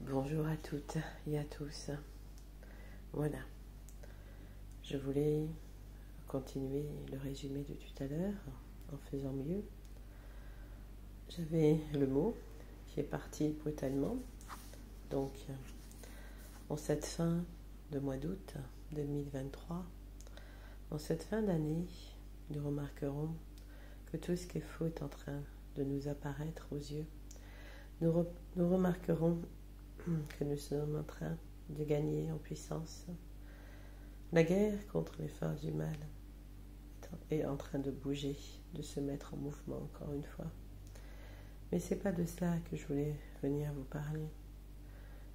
Bonjour à toutes et à tous. Voilà, je voulais continuer le résumé de tout à l'heure en faisant mieux. J'avais le mot qui est parti brutalement. Donc, en cette fin de mois d'août 2023, en cette fin d'année, nous remarquerons que tout ce qui est faux est en train de nous apparaître aux yeux. Nous remarquerons que nous sommes en train de gagner en puissance. La guerre contre les forces du mal est en train de bouger, de se mettre en mouvement encore une fois. Mais c'est pas de cela que je voulais venir vous parler.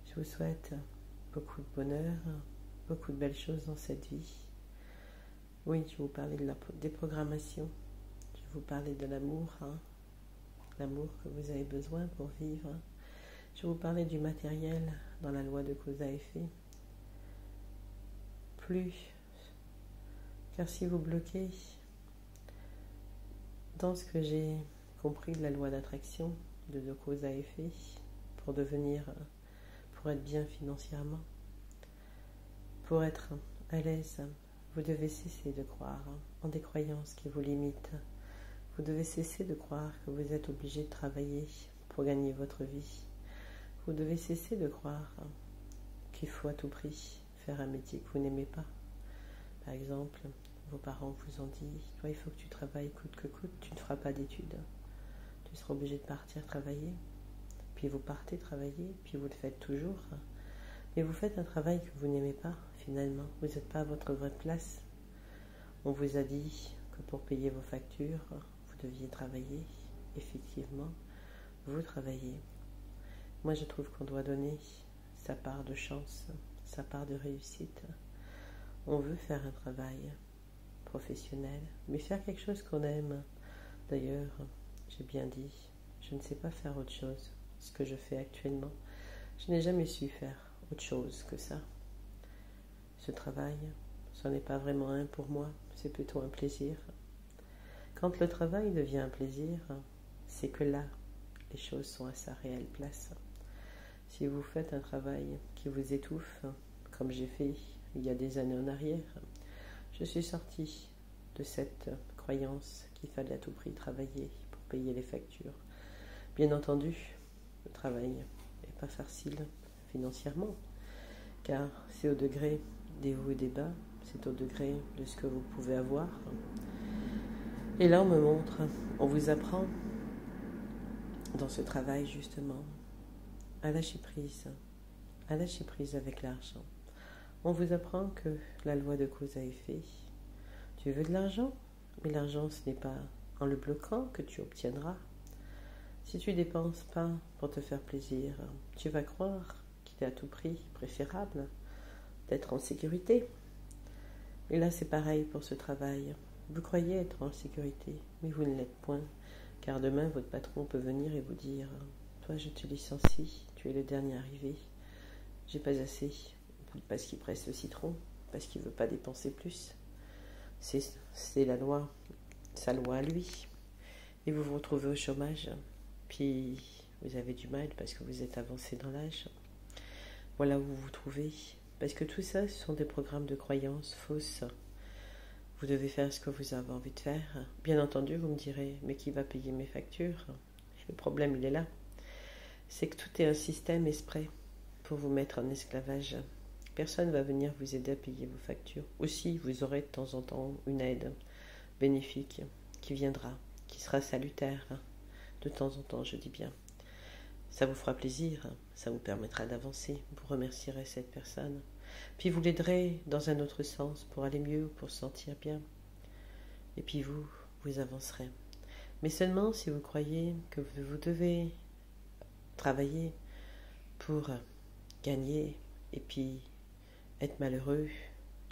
Je vous souhaite beaucoup de bonheur, beaucoup de belles choses dans cette vie. Oui, je vais vous parler de la déprogrammation. Je vais vous parler de l'amour, l'amour que vous avez besoin pour vivre. Je vais vous parler du matériel dans la loi de cause à effet. Plus, car si vous bloquez dans ce que j'ai compris de la loi d'attraction, de cause à effet, pour être bien financièrement, pour être à l'aise, vous devez cesser de croire en des croyances qui vous limitent. Vous devez cesser de croire que vous êtes obligé de travailler pour gagner votre vie. Vous devez cesser de croire qu'il faut à tout prix faire un métier que vous n'aimez pas. Par exemple, vos parents vous ont dit « Toi, il faut que tu travailles coûte que coûte, tu ne feras pas d'études. Tu seras obligé de partir travailler. » Puis vous partez travailler, puis vous le faites toujours. Mais vous faites un travail que vous n'aimez pas, finalement. Vous n'êtes pas à votre vraie place. On vous a dit que pour payer vos factures, vous deviez travailler. Effectivement, vous travaillez. Moi, je trouve qu'on doit donner sa part de chance, sa part de réussite. On veut faire un travail professionnel, mais faire quelque chose qu'on aime. D'ailleurs, j'ai bien dit, je ne sais pas faire autre chose, ce que je fais actuellement. Je n'ai jamais su faire autre chose que ça. Ce travail, ce n'est pas vraiment un pour moi, c'est plutôt un plaisir. Quand le travail devient un plaisir, c'est que là, les choses sont à sa réelle place. Si vous faites un travail qui vous étouffe, comme j'ai fait il y a des années en arrière, je suis sortie de cette croyance qu'il fallait à tout prix travailler pour payer les factures. Bien entendu, le travail n'est pas facile financièrement, car c'est au degré des hauts et des bas, c'est au degré de ce que vous pouvez avoir. Et là, on vous apprend dans ce travail justement à lâcher prise avec l'argent. On vous apprend que la loi de cause à effet, tu veux de l'argent, mais l'argent ce n'est pas en le bloquant que tu obtiendras. Si tu dépenses pas pour te faire plaisir, tu vas croire qu'il est à tout prix préférable d'être en sécurité. Et là c'est pareil pour ce travail. Vous croyez être en sécurité, mais vous ne l'êtes point, car demain votre patron peut venir et vous dire « Toi je te licencie, tu es le dernier arrivé, j'ai pas assez ». Parce qu'il presse le citron, parce qu'il ne veut pas dépenser plus. C'est la loi, sa loi à lui. Et vous vous retrouvez au chômage, puis vous avez du mal parce que vous êtes avancé dans l'âge. Voilà où vous vous trouvez. Parce que tout ça, ce sont des programmes de croyances fausses. Vous devez faire ce que vous avez envie de faire. Bien entendu, vous me direz, mais qui va payer mes factures? Le problème, il est là. C'est que tout est un système exprès pour vous mettre en esclavage. Personne ne va venir vous aider à payer vos factures. Aussi, vous aurez de temps en temps une aide bénéfique qui viendra, qui sera salutaire. De temps en temps, je dis bien. Ça vous fera plaisir, ça vous permettra d'avancer. Vous remercierez cette personne. Puis vous l'aiderez dans un autre sens pour aller mieux, pour se sentir bien. Et puis vous avancerez. Mais seulement si vous croyez que vous devez travailler pour gagner et puis être malheureux,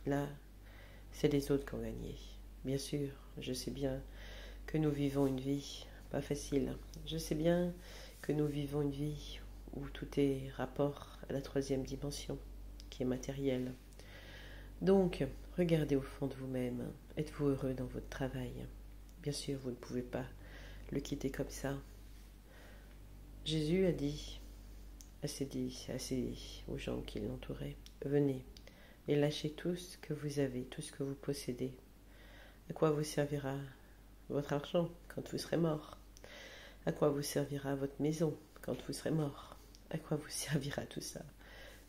là, c'est les autres qui ont gagné. Bien sûr, je sais bien que nous vivons une vie pas facile. Je sais bien que nous vivons une vie où tout est rapport à la troisième dimension, qui est matérielle. Donc, regardez au fond de vous-même. Êtes-vous heureux dans votre travail? Bien sûr, vous ne pouvez pas le quitter comme ça. Jésus a dit assez dit, assez aux gens qui l'entouraient, venez et lâchez tout ce que vous avez, tout ce que vous possédez. À quoi vous servira votre argent quand vous serez mort? À quoi vous servira votre maison quand vous serez mort? À quoi vous servira tout ça?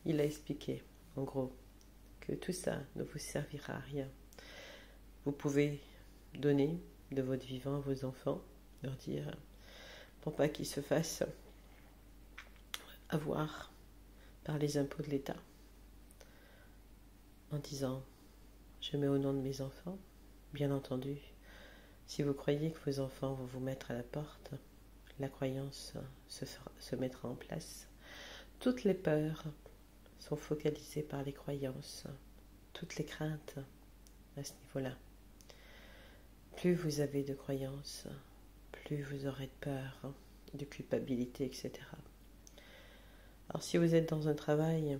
Il a expliqué, en gros, que tout ça ne vous servira à rien. Vous pouvez donner de votre vivant à vos enfants, leur dire, pour pas qu'ils se fassent avoir par les impôts de l'État, en disant, je mets au nom de mes enfants, bien entendu, si vous croyez que vos enfants vont vous mettre à la porte, la croyance se mettra en place. Toutes les peurs sont focalisées par les croyances, toutes les craintes à ce niveau-là. Plus vous avez de croyances, plus vous aurez de peur, de culpabilité, etc. Alors si vous êtes dans un travail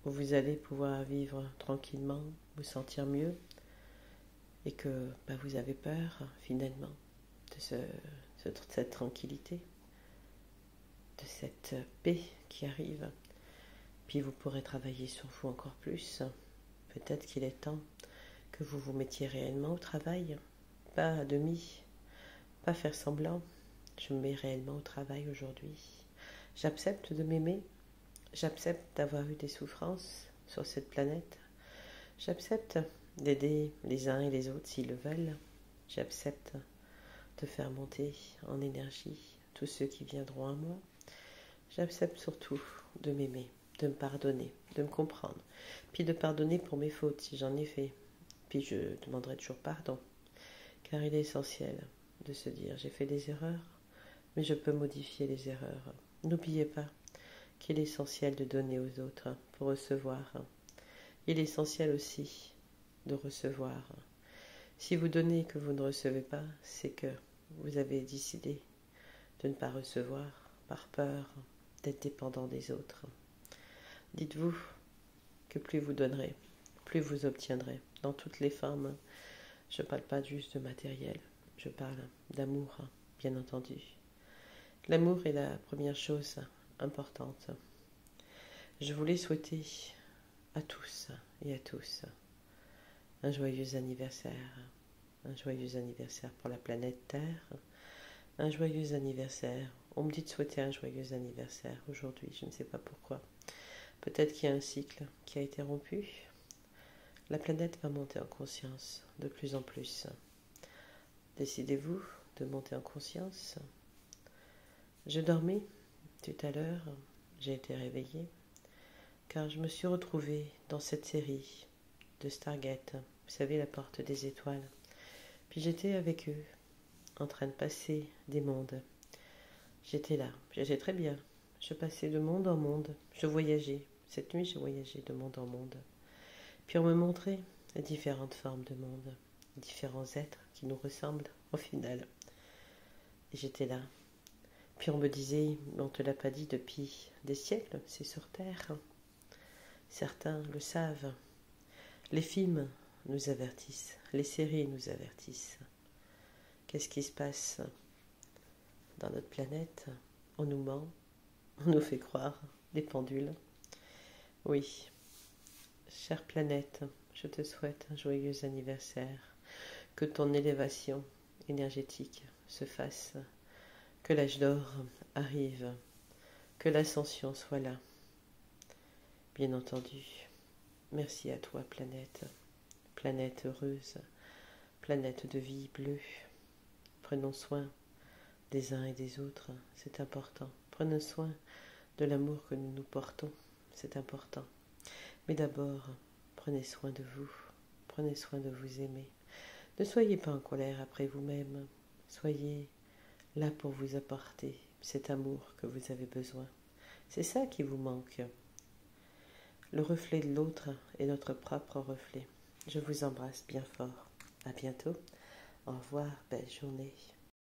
où vous allez pouvoir vivre tranquillement, vous sentir mieux, et que vous avez peur finalement de cette tranquillité, de cette paix qui arrive, puis vous pourrez travailler sur vous encore plus. Peut-être qu'il est temps que vous vous mettiez réellement au travail, pas à demi, pas faire semblant. Je me mets réellement au travail aujourd'hui. J'accepte de m'aimer, j'accepte d'avoir eu des souffrances sur cette planète, j'accepte d'aider les uns et les autres s'ils le veulent, j'accepte de faire monter en énergie tous ceux qui viendront à moi, j'accepte surtout de m'aimer, de me pardonner, de me comprendre, puis de pardonner pour mes fautes si j'en ai fait, puis je demanderai toujours pardon, car il est essentiel de se dire j'ai fait des erreurs, mais je peux modifier les erreurs. N'oubliez pas qu'il est essentiel de donner aux autres pour recevoir. Il est essentiel aussi de recevoir. Si vous donnez et que vous ne recevez pas, c'est que vous avez décidé de ne pas recevoir par peur d'être dépendant des autres. Dites-vous que plus vous donnerez, plus vous obtiendrez dans toutes les formes. Je ne parle pas juste de matériel, je parle d'amour, bien entendu. L'amour est la première chose importante. Je voulais souhaiter à tous et à tous un joyeux anniversaire pour la planète Terre, un joyeux anniversaire. On me dit de souhaiter un joyeux anniversaire aujourd'hui, je ne sais pas pourquoi. Peut-être qu'il y a un cycle qui a été rompu. La planète va monter en conscience de plus en plus. Décidez-vous de monter en conscience. Je dormais tout à l'heure, j'ai été réveillée, car je me suis retrouvée dans cette série de Stargate, vous savez, la porte des étoiles. Puis j'étais avec eux, en train de passer des mondes. J'étais là, j'étais très bien. Je passais de monde en monde, je voyageais. Cette nuit, je voyageais de monde en monde. Puis on me montrait les différentes formes de monde, différents êtres qui nous ressemblent au final. Et j'étais là. Puis on me disait, on ne te l'a pas dit depuis des siècles, c'est sur Terre. Certains le savent. Les films nous avertissent, les séries nous avertissent. Qu'est-ce qui se passe dans notre planète? On nous ment, on nous fait croire des pendules. Oui, chère planète, je te souhaite un joyeux anniversaire, que ton élévation énergétique se fasse, que l'âge d'or arrive, que l'ascension soit là. Bien entendu, merci à toi planète, planète heureuse, planète de vie bleue. Prenons soin des uns et des autres, c'est important. Prenons soin de l'amour que nous nous portons, c'est important. Mais d'abord, prenez soin de vous, prenez soin de vous aimer. Ne soyez pas en colère après vous-même, soyez là pour vous apporter cet amour que vous avez besoin. C'est ça qui vous manque. Le reflet de l'autre est notre propre reflet. Je vous embrasse bien fort. À bientôt. Au revoir, belle journée.